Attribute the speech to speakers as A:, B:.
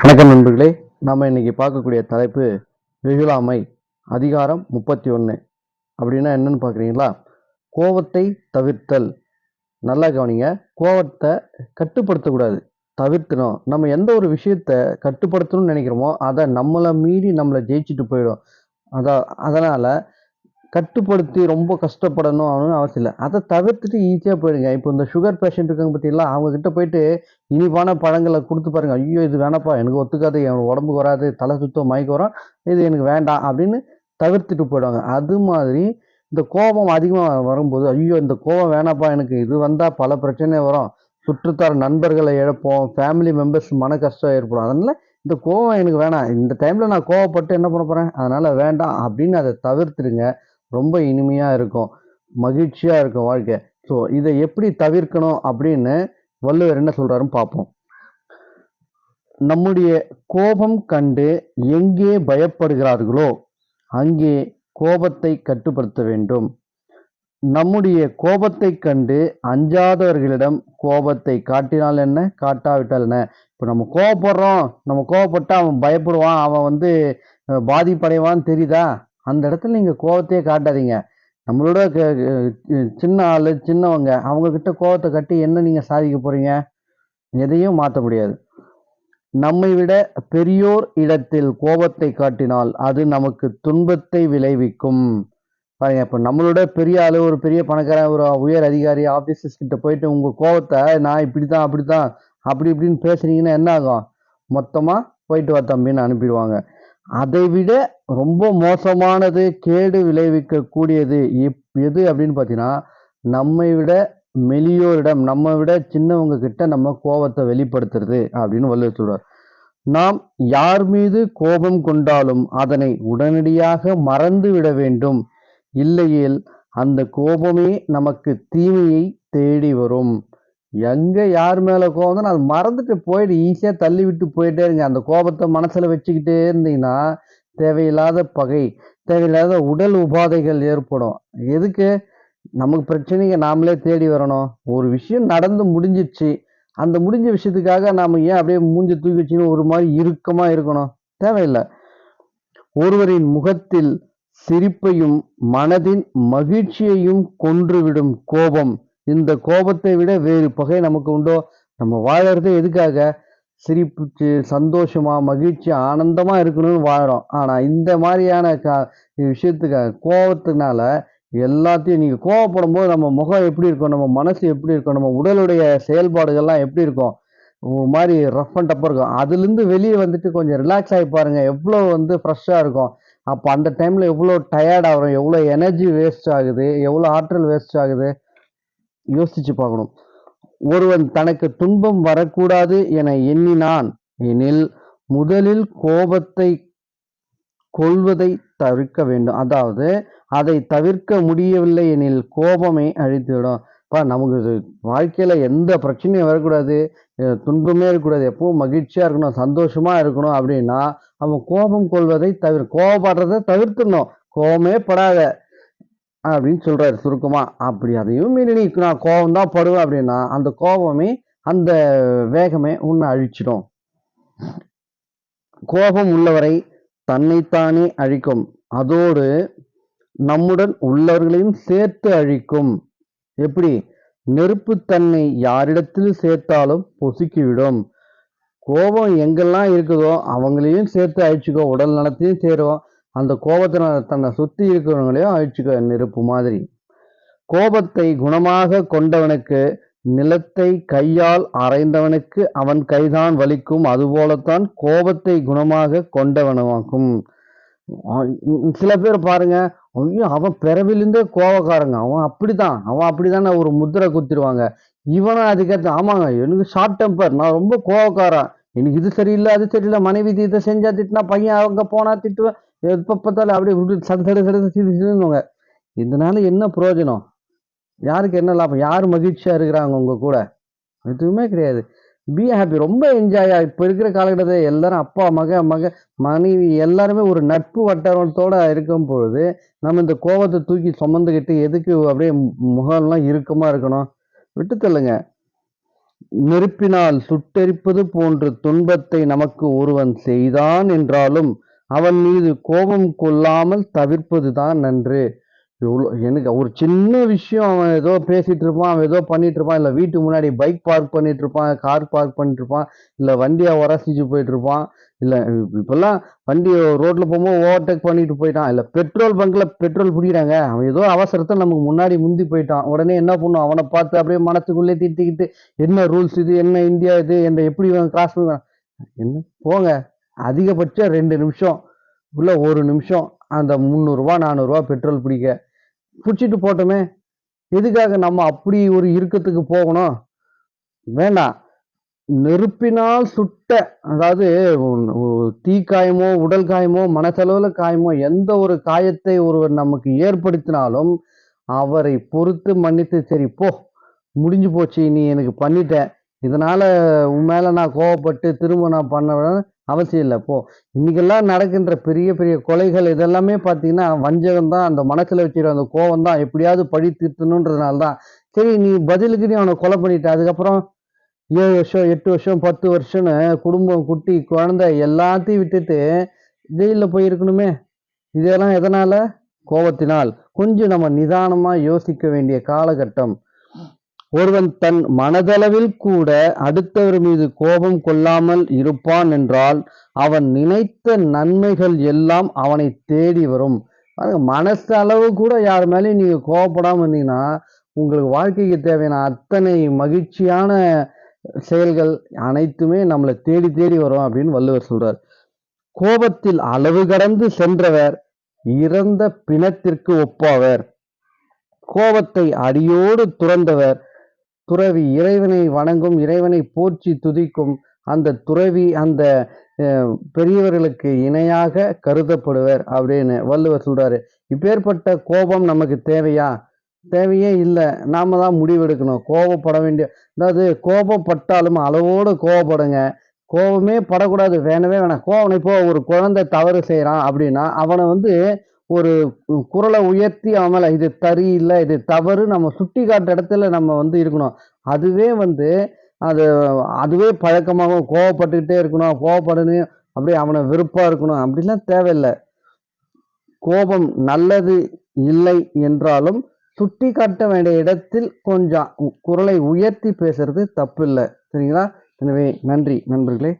A: வணக்கம் நண்பர்களே. நம்ம இன்னைக்கு பார்க்கக்கூடிய தலைப்பு வெகுளாமை அதிகாரம் 31. அப்படின்னா என்னன்னு பார்க்குறீங்களா? கோபத்தை தவிர்த்தல். நல்லா கவனிங்க. கோபத்தை கட்டுப்படுத்தக்கூடாது, தவிர்க்கணும். நம்ம எந்த ஒரு விஷயத்த கட்டுப்படுத்தணும்னு நினைக்கிறோமோ அதை நம்மளை மீறி நம்மளை ஜெயிச்சுட்டு போயிடும். அதனால கட்டுப்படுத்தி ரொம்ப கஷ்டப்படணும் அவசியம் இல்லை. அதை தவிர்த்துட்டு ஈஸியாக போயிடுங்க. இப்போ இந்த சுகர் பேஷண்ட் இருக்காங்க பார்த்தீங்களா, அவங்க கிட்ட போயிட்டு இனிப்பான பழங்களை கொடுத்து பாருங்க. ஐயோ இது வேணாப்பா, எனக்கு ஒத்துக்காது, என் உடம்புக்கு வராது, தலை சுத்தம் மயக்கம் வரும், இது எனக்கு வேண்டாம் அப்படின்னு தவிர்த்துட்டு போயிடுவாங்க. அது மாதிரி இந்த கோபம் அதிகமாக வரும்போது, ஐயோ இந்த கோபம் வேணாப்பா, எனக்கு இது வந்தால் பல பிரச்சனை வரும், சுற்றுத்தார் நண்பர்களை இழப்போம், ஃபேமிலி மெம்பர்ஸ் மன கஷ்டம் ஏற்படும், அதனால இந்த கோபம் எனக்கு வேணாம், இந்த டைமில் நான் கோவப்பட்டு என்ன பண்ண போகிறேன், அதனால் வேண்டாம் அப்படின்னு அதை தவிர்த்துடுங்க. ரொம்ப இனிமையாக இருக்கும், மகிழ்ச்சியாக இருக்கும் வாழ்க்கை. ஸோ இதை எப்படி தவிர்க்கணும் அப்படின்னு வள்ளுவர் என்ன சொல்றாருன்னு பார்ப்போம். நம்முடைய கோபம் கண்டு எங்கே பயப்படுகிறார்களோ அங்கே கோபத்தை கட்டுப்படுத்த வேண்டும். நம்முடைய கோபத்தை கண்டு அஞ்சாதவர்களிடம் கோபத்தை காட்டினால் என்ன, காட்டாவிட்டால் என்ன. இப்போ நம்ம கோவப்படுறோம், நம்ம கோவப்பட்டா அவன் பயப்படுவான், அவன் பாதிப்படைவான்னு தெரியுதா, அந்த இடத்துல நீங்க கோவத்தையே காட்டாதீங்க. நம்மளோட சின்ன ஆளு, சின்னவங்க, அவங்க கிட்ட கோவத்தை கட்டி என்ன நீங்க சாதிக்க போறீங்க? எதையும் மாற்ற முடியாது. நம்மை விட பெரியோர் இடத்தில் கோபத்தை காட்டினால் அது நமக்கு துன்பத்தை விளைவிக்கும். பாருங்க, இப்ப நம்மளோட பெரிய ஆளு, ஒரு பெரிய பணக்காரன், ஒரு உயர் அதிகாரி, ஆபீசர்ஸ் கிட்ட போயிட்டு உங்க கோவத்தை நான் இப்படித்தான் அப்படித்தான் அப்படி இப்படின்னு பேசுறீங்கன்னா என்ன ஆகும்? மொத்தமா போயிட்டு வா தம்பின்னு அனுப்பிடுவாங்க. அதை விட ரொம்ப மோசமானது, கேடு விளைவிக்க கூடியது எது அப்படின்னு பார்த்தீங்கன்னா, நம்மை விட மெலியோரிடம், நம்ம விட சின்னவங்க கிட்ட நம்ம கோபத்தை வெளிப்படுத்துறது அப்படின்னு வள்ளுவர் சொல்றார். நாம் யார் மீது கோபம் கொண்டாலும் அதனை உடனடியாக மறந்து விட வேண்டும். இல்லையேல் அந்த கோபமே நமக்கு தீமையை தேடி வரும். எங்க யார் மேல கோபம் அது மறந்துட்டு போயிட்டு ஈஸியா தள்ளி விட்டு போயிட்டே இருங்க. அந்த கோபத்தை மனசுல வச்சுக்கிட்டே இருந்தீங்கன்னா தேவையில்லாத பகை, தேவையில்லாத உடல் உபாதைகள் ஏற்படும். எதுக்கு? நமக்கு பிரச்சனைங்க நாமளே தேடி வரணும். ஒரு விஷயம் நடந்து முடிஞ்சிச்சு, அந்த முடிஞ்ச விஷயத்துக்காக நாம ஏன் அப்படியே மூஞ்சி தூக்கி வச்சுன்னு ஒரு மாதிரி இறுக்கமா இருக்கணும்? தேவையில்லை. ஒருவரின் முகத்தில் சிரிப்பையும் மனதின் மகிழ்ச்சியையும் கொன்றுவிடும் கோபம். இந்த கோபத்தை விட வேறு பகை நமக்கு உண்டோ? நம்ம வாழறது எதுக்காக? சிரிப்பு, சந்தோஷமா, மகிழ்ச்சி, ஆனந்தமா இருக்கணும்னு வாழறோம். ஆனா இந்த மாதிரியான விஷயத்துக்காக, கோபத்தினால எல்லாத்தையும், நீங்க கோவப்படும் போது நம்ம முகம் எப்படி இருக்கும், நம்ம மனசு எப்படி இருக்கும், நம்ம உடலுடைய செயல்பாடுகள்லாம் எப்படி இருக்கும், ஒரு மாதிரி ரஃப் அண்ட் டப்பா இருக்கும். அதுல இருந்து வெளியே வந்துட்டு கொஞ்சம் ரிலாக்ஸ் ஆகி பாருங்க, எவ்வளவு ஃப்ரெஷ்ஷா இருக்கும். அப்ப அந்த டைம்ல எவ்வளவு டயர்ட் ஆகும், எவ்வளவு எனர்ஜி வேஸ்ட் ஆகுது, எவ்வளவு ஆற்றல் வேஸ்ட் ஆகுது, யோசிச்சு பார்க்கணும். ஒருவன் தனக்கு துன்பம் வரக்கூடாது என எண்ணினான் எனில் முதலில் கோபத்தை கொள்வதை தவிர்க்க வேண்டும். அதாவது அதை தவிர்க்க முடியவில்லை எனில் கோபமே அழித்துவிடும். நமக்கு வாழ்க்கையில எந்த பிரச்சனையும் வரக்கூடாது, துன்பமே இருக்கக்கூடாது, எப்பவும் மகிழ்ச்சியா இருக்கணும், சந்தோஷமா இருக்கணும் அப்படின்னா அவன் கோபம் கொள்வதை கோபப்படுறதை தவிர்த்துடணும். கோபமே படாத அப்படின்னு சொல்றாரு சுருக்கமா. அப்படி அதையும் மீறி நீ நான் கோபம் தான் படுவேன் அப்படின்னா அந்த கோபமே, அந்த வேகமே உன்னை அழிச்சிடும். கோபம் உள்ளவரை தன்னைத்தானே அழிக்கும், அதோடு நம்முடன் உள்ளவர்களையும் சேர்த்து அழிக்கும். எப்படி? நெருப்பு தன்னை யாரிடத்தில் சேர்த்தாலும் பொசுக்கிவிடும். கோபம் எங்கெல்லாம் இருக்குதோ அவங்களையும் சேர்த்து அழிச்சுக்கோ, உடல் நலத்தையும் சேரும், அந்த கோபத்தினால தன்னை சுத்தி இருக்கிறவங்களையும் அழிச்சுக்கோ, நெருப்பு மாதிரி. கோபத்தை குணமாக கொண்டவனுக்கு நிலத்தை கையால் அரைந்தவனுக்கு அவன் கைதான் வலிக்கும், அதுபோலத்தான் கோபத்தை குணமாக கொண்டவனுக்கும். சில பேர் பாருங்க, ஐயோ அவன் பிறவிலிருந்தே கோபக்காரங்க, அவன் அப்படிதானே ஒரு முத்திரை குத்திடுவாங்க. இவனும் அதுக்கேற்ற, ஆமாங்க எனக்கு ஷார்ட் டெம்பர், நான் ரொம்ப கோபக்காரன், எனக்கு இது சரியில்லை அது சரியில்லை, மனைவி இதை செஞ்சா திட்டினா, பையன் அவங்க போனா திட்டுவேன், எப்ப பார்த்தாலும் அப்படியே சடுவாங்க. இதனால என்ன பிரயோஜனம்? யாருக்கு என்ன லாபம்? யார் மகிழ்ச்சியா இருக்கிறாங்க உங்க கூட? எதுவுமே கிடையாது. பி ஹாப்பி, ரொம்ப என்ஜாயா. இப்ப இருக்கிற காலகட்டத்தில் எல்லாரும் அப்பா மனைவி எல்லாருமே ஒரு நட்பு வட்டாரத்தோட இருக்கும் பொழுது நம்ம இந்த கோபத்தை தூக்கி சுமந்துக்கிட்டு எதுக்கு அப்படியே முகம்லாம் இறுக்கமா இருக்கணும்? விட்டு தள்ளுங்க. நெருப்பினால் சுட்டெரிப்பது போன்ற துன்பத்தை நமக்கு ஒருவன் செய்தான் என்றாலும் அவன் மீது கோபம் கொள்ளாமல் தவிர்ப்பதுதான் நன்று. எனக்கு ஒரு சின்ன விஷயம், அவன் ஏதோ பேசிட்டு இருப்பான், அவன் ஏதோ பண்ணிட்டு இருப்பான், இல்ல வீட்டுக்கு முன்னாடி பைக் பார்க் பண்ணிட்டு இருப்பான், கார் பார்க் பண்ணிட்டு இருப்பான், இல்ல வண்டியை உரசிச்சு போயிட்டு இருப்பான், இல்ல இப்பெல்லாம் வண்டி ரோட்ல போகும்போது ஓவர்டேக் பண்ணிட்டு போயிட்டான், இல்ல பெட்ரோல் பங்க்ல பெட்ரோல் பிடிக்கிறாங்க, அவன் ஏதோ அவசரத்தை நமக்கு முன்னாடி முந்தி போயிட்டான். உடனே என்ன பண்ணும், அவனை பார்த்து அப்படியே மனத்துக்குள்ளே திட்டிக்கிட்டு, என்ன ரூல்ஸ் இது, என்ன இந்தியா இது, என்ன எப்படி கிராஸ் பண்ணுவான், என்ன போங்க. அதிகபட்சம் 2 நிமிஷம் உள்ள 1 நிமிஷம் அந்த 300 ரூபா 400 ரூபா பெட்ரோல் பிடிக்க பிடிச்சிட்டு போட்டோமே. எதுக்காக நம்ம அப்படி ஒரு இறுக்கத்துக்கு போகணும்? வேண்டாம். நெருப்பினால் சுட்ட, அதாவது தீக்காயமோ, உடல் காயமோ, மனசளவுல காயமோ, எந்த ஒரு காயத்தை ஒருவர் நமக்கு ஏற்படுத்தினாலும் அவரை பொறுத்து மன்னித்து, சரி போ, முடிஞ்சு போச்சு, நீ எனக்கு பண்ணிட்ட, இதனால உன் மேல நான் கோவப்பட்டு திரும்ப நான் பண்ண அவசியம் இல்லை, போ. இன்னைக்கெல்லாம் நடக்கின்ற பெரிய பெரிய கொலைகள் இதெல்லாமே பார்த்தீங்கன்னா வஞ்சகம் தான், அந்த மனசுல வச்சுக்கிற அந்த கோவம் தான், எப்படியாவது பழி தீர்த்தணுன்றதுனால தான். சரி, நீ பதிலுக்கு நீ அவனை கொலை பண்ணிட்ட, அதுக்கப்புறம் 7 வருஷம் 8 வருஷம் 10 வருஷம்னு குடும்பம், குட்டி, குழந்தை எல்லாத்தையும் விட்டுட்டு ஜெயில போயிருக்கணுமே. இதெல்லாம் எதனால? கோபத்தினால். கொஞ்சம் நம்ம நிதானமா யோசிக்க வேண்டிய காலகட்டம். ஒருவன் தன் மனதளவில் கூட அடுத்தவர் மீது கோபம் கொள்ளாமல் இருப்பான் என்றால் அவன் நினைத்த நன்மைகள் எல்லாம் அவனை தேடி வரும். மனசு அளவு கூட யார் மேலேயும் நீங்க கோபப்படாம இருந்தீங்கன்னா உங்களுக்கு வாழ்க்கைக்கு தேவையான அத்தனை மகிழ்ச்சியான செயல்கள் அனைத்துமே நம்மளை தேடி தேடி வரும் அப்படின்னு வள்ளுவர் சொல்றார். கோபத்தில் அளவு கடந்து சென்றவர் இறந்த பிணத்திற்கு ஒப்பாவர். கோபத்தை அடியோடு துறந்தவர் துறவி, இறைவனை வணங்கும், இறைவனை போற்றி துதிக்கும் அந்த துறவி, அந்த பெரியவர்களுக்கு இணையாக கருதப்படுவர் அப்படின்னு வள்ளுவர் சொல்றாரு. இப்பேற்பட்ட கோபம் நமக்கு தேவையா? தேவையே இல்லை. நாம தான் முடிவெடுக்கணும். கோபப்பட வேண்டிய, அதாவது கோபப்பட்டாலும் அளவோடு கோபப்படுங்க. கோபமே படக்கூடாது, வேணவே வேணாம். கோபம், இப்போ ஒரு குழந்தை தவறு செய்யறான் அப்படின்னா அவனை ஒரு குரலை உயர்த்தி அவன் மேல இது சரியில்லை, இது தவறு நம்ம சுட்டி காட்டுற இடத்துல நம்ம இருக்கணும். அதுவே அது அதுவே பழக்கமாக கோவப்பட்டுக்கிட்டே இருக்கணும், கோவப்படணும், அப்படியே அவனை வெறுப்பா இருக்கணும் அப்படிலாம் தேவையில்லை. கோபம் நல்லது இல்லை என்றாலும் சுட்டி காட்ட வேண்டிய இடத்தில் கொஞ்சம் குரலை உயர்த்தி பேசுறது தப்பு இல்லை. சரிங்களா? எனவே நன்றி நண்பர்களே.